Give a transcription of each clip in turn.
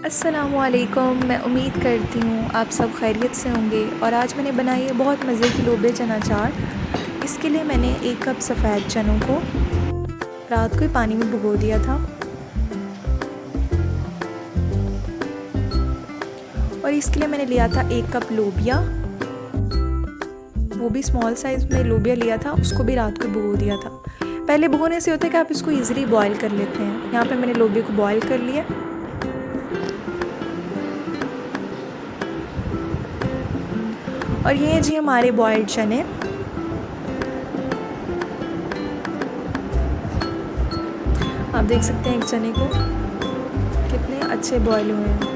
अस्सलामुअलैकुम। मैं उम्मीद करती हूँ आप सब खैरियत से होंगे। और आज मैंने बनाई है बहुत मज़े की लोबे चना चाट। इसके लिए मैंने 1 कप सफ़ेद चनों को रात को ही पानी में भिगो दिया था। और इसके लिए मैंने लिया था 1 कप लोबिया, वो भी स्मॉल साइज़ में लोबिया लिया था, उसको भी रात को भिगो दिया था। पहले भिगोने से होता है कि आप इसको ईज़िली बॉयल कर लेते हैं। यहाँ पे मैंने लोबिया को बॉयल कर लिया। और ये जी हमारे बॉयल्ड चने। आप देख सकते हैं एक चने को कितने अच्छे बॉयल हुए हैं।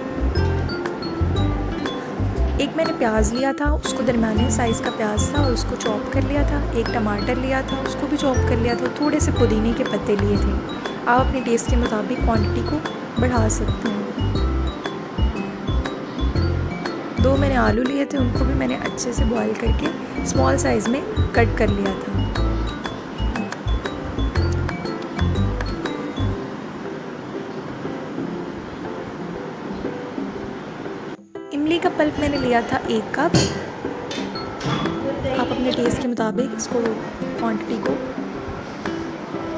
एक मैंने प्याज लिया था, उसको दरमियाने साइज़ का प्याज था और उसको चॉप कर लिया था। एक टमाटर लिया था, उसको भी चॉप कर लिया था। थोड़े से पुदीने के पत्ते लिए थे। आप अपने टेस्ट के मुताबिक क्वांटिटी को बढ़ा सकते हैं। 2 मैंने आलू लिए थे, उनको भी मैंने अच्छे से बॉईल करके स्मॉल साइज़ में कट कर लिया था। इमली का पल्प मैंने लिया था 1 कप। आप अपने टेस्ट के मुताबिक इसको क्वांटिटी को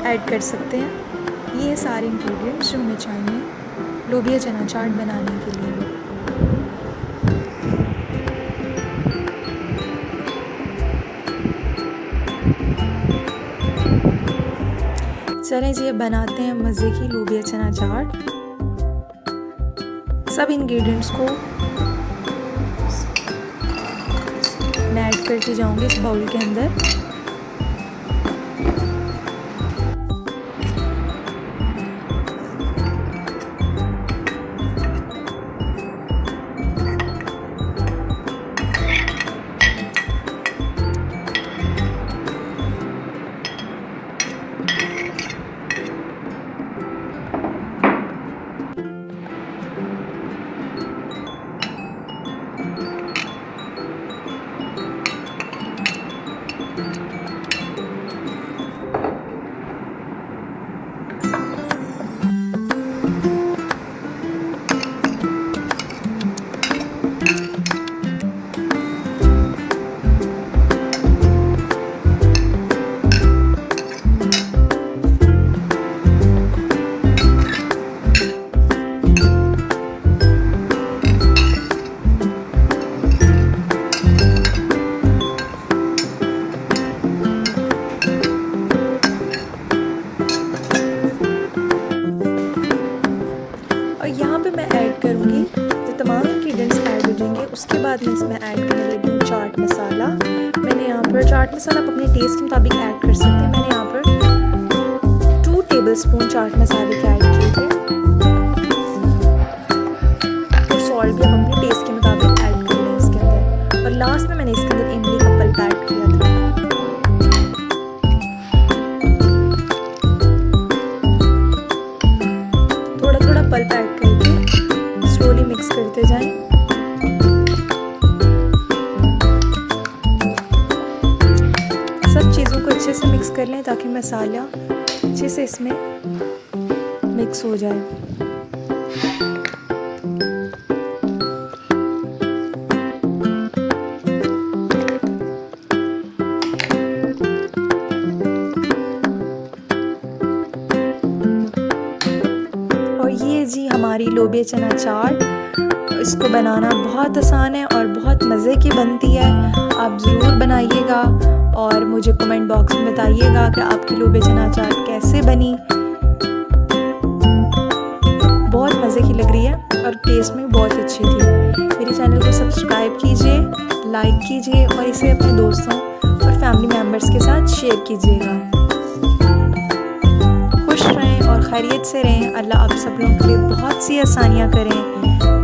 ऐड कर सकते हैं। ये सारे इंग्रेडिएंट्स जो हमें चाहिए लोबिया चना चाट बनाने के लिए। चलें जी, अब बनाते हैं मज़े की लोबिया चना चाट। सब इंग्रेडिएंट्स को मैं ऐड करती जाऊंगी इस बाउल के अंदर। यहाँ पे मैं ऐड करूँगी जो तमाम इंग्रेडिएंट्स ऐड हो जाएंगे, उसके बाद मैं इसमें ऐड करने लगी हूँ चाट मसाला। मैंने यहाँ पर चाट मसाला आप अपने टेस्ट के मुताबिक ऐड कर सकते हैं। मैंने यहाँ पर 2 टेबलस्पून चाट मसाले के ऐड किए थे। और सॉल्ट भी आप अपने टेस्ट के मुताबिक ऐड कर लें इसके अंदर। और लास्ट में मैंने इसके अंदर इमली का पल्प ऐड किया था। थोड़ा थोड़ा पल्प ऐड करके स्लोली मिक्स करते जाएं। सब चीज़ों को अच्छे से मिक्स कर लें ताकि मसाला अच्छे से इसमें मिक्स हो जाए। और ये जी हमारी लोबिया चना चाट। इसको बनाना बहुत आसान है और बहुत मज़े की बनती है। आप ज़रूर बनाइएगा और मुझे कमेंट बॉक्स में बताइएगा कि आपकी लोबिया चना चाट कैसे बनी। बहुत मज़े की लग रही है और टेस्ट में बहुत अच्छी थी। मेरे चैनल को सब्सक्राइब कीजिए, लाइक कीजिए और इसे अपने दोस्तों और फैमिली मेम्बर्स के साथ शेयर कीजिएगा। खुश रहें और खैरियत से रहें। अल्लाह आप सब लोगों के लिए बहुत सी आसानियाँ करें।